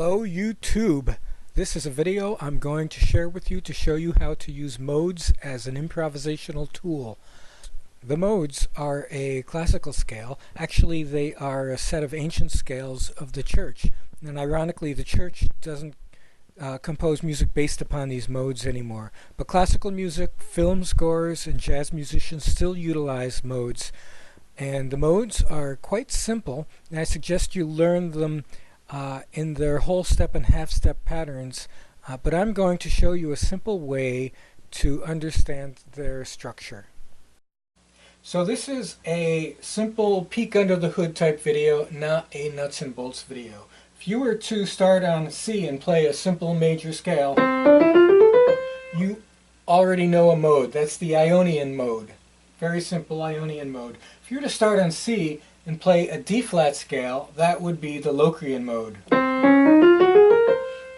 Hello YouTube! This is a video I'm going to share with you to show you how to use modes as an improvisational tool. The modes are a classical scale. Actually, they are a set of ancient scales of the church. And ironically, the church doesn't compose music based upon these modes anymore. But classical music, film scores, and jazz musicians still utilize modes. And the modes are quite simple, and I suggest you learn them in their whole step and half step patterns, but I'm going to show you a simple way to understand their structure. So this is a simple peek under the hood type video, not a nuts and bolts video. If you were to start on C and play a simple major scale, you already know a mode. That's the Ionian Mode. Very simple Ionian Mode. If you were to start on C and play a D-flat scale, that would be the Locrian Mode.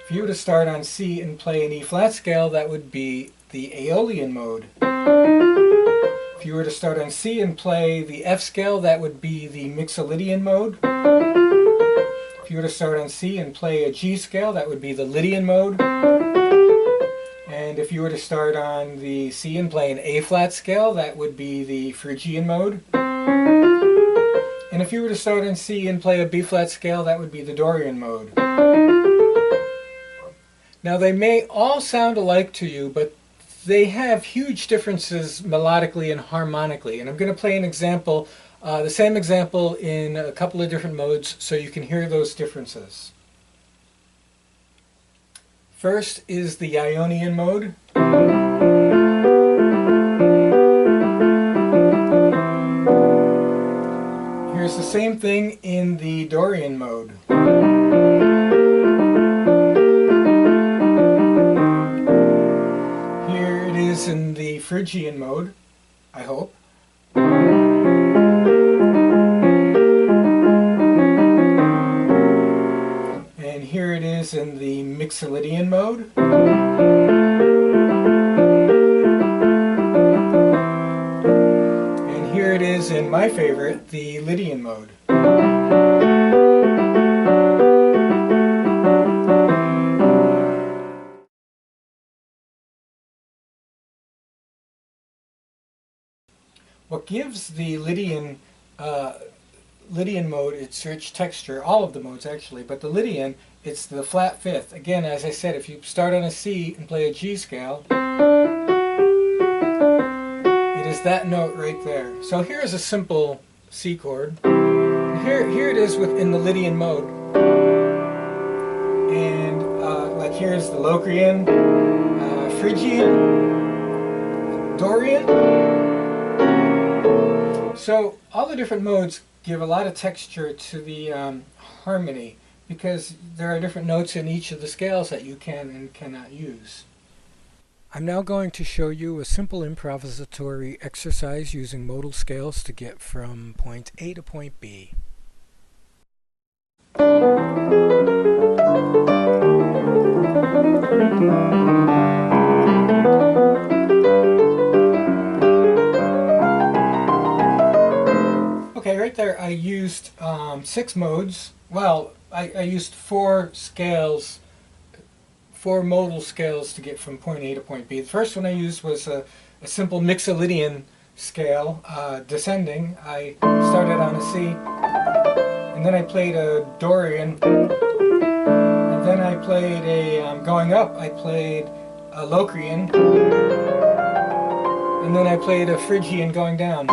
If you were to start on C and play an E-flat scale, that would be the Aeolian Mode. If you were to start on C and play the F scale, that would be the Mixolydian Mode. If you were to start on C and play a G scale, that would be the Lydian Mode. And if you were to start on the C and play an A-flat scale, that would be the Phrygian Mode. And if you were to start on C and play a B-flat scale, that would be the Dorian Mode. Now they may all sound alike to you, but they have huge differences melodically and harmonically. And I'm going to play an example, the same example in a couple of different modes so you can hear those differences. First is the Ionian Mode. Here's the same thing in the Dorian Mode. Here it is in the Phrygian Mode, I hope. And here it is in the Mixolydian Mode. And here it is in my favorite, the Lydian Mode. What gives the Lydian Mode its rich texture, all of the modes actually, but the Lydian, it's the flat fifth. Again, as I said, if you start on a C and play a G scale, it is that note right there. So here's a simple C chord. Here it is within the Lydian Mode. And like here's the Locrian, Phrygian, Dorian. So all the different modes give a lot of texture to the harmony, because there are different notes in each of the scales that you can and cannot use. I'm now going to show you a simple improvisatory exercise using modal scales to get from point A to point B. Okay, right there I used 6 modes. Well, I used 4 scales, 4 modal scales to get from point A to point B. The first one I used was a simple Mixolydian scale, descending. I started on a C, and then I played a Dorian, and then I played a, going up, I played a Locrian, and then I played a Phrygian going down.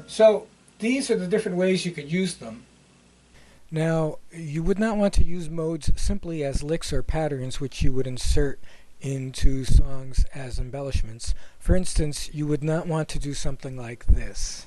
So these are the different ways you could use them. Now, you would not want to use modes simply as licks or patterns which you would insert into songs as embellishments. For instance, you would not want to do something like this.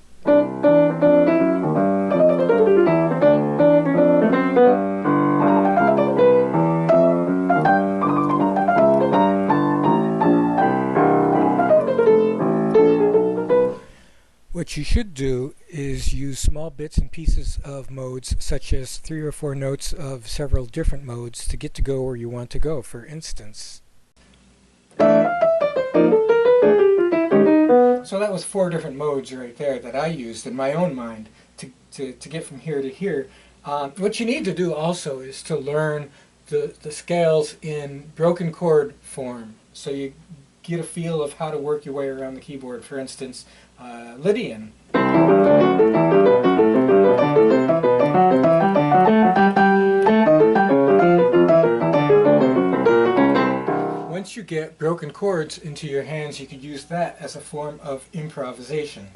What you should do is use small bits and pieces of modes, such as 3 or 4 notes of several different modes, to get to go where you want to go. For instance, so that was 4 different modes right there that I used in my own mind to get from here to here. What you need to do also is to learn the scales in broken chord form, so you get a feel of how to work your way around the keyboard. For instance, Lydian. Once you get broken chords into your hands, you could use that as a form of improvisation.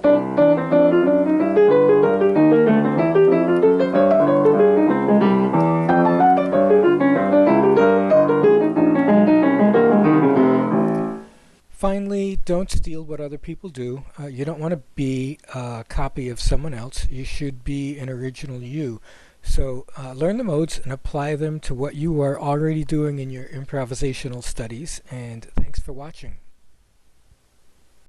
Finally, don't steal what other people do. You don't want to be a copy of someone else. You should be an original you. So learn the modes and apply them to what you are already doing in your improvisational studies. And thanks for watching.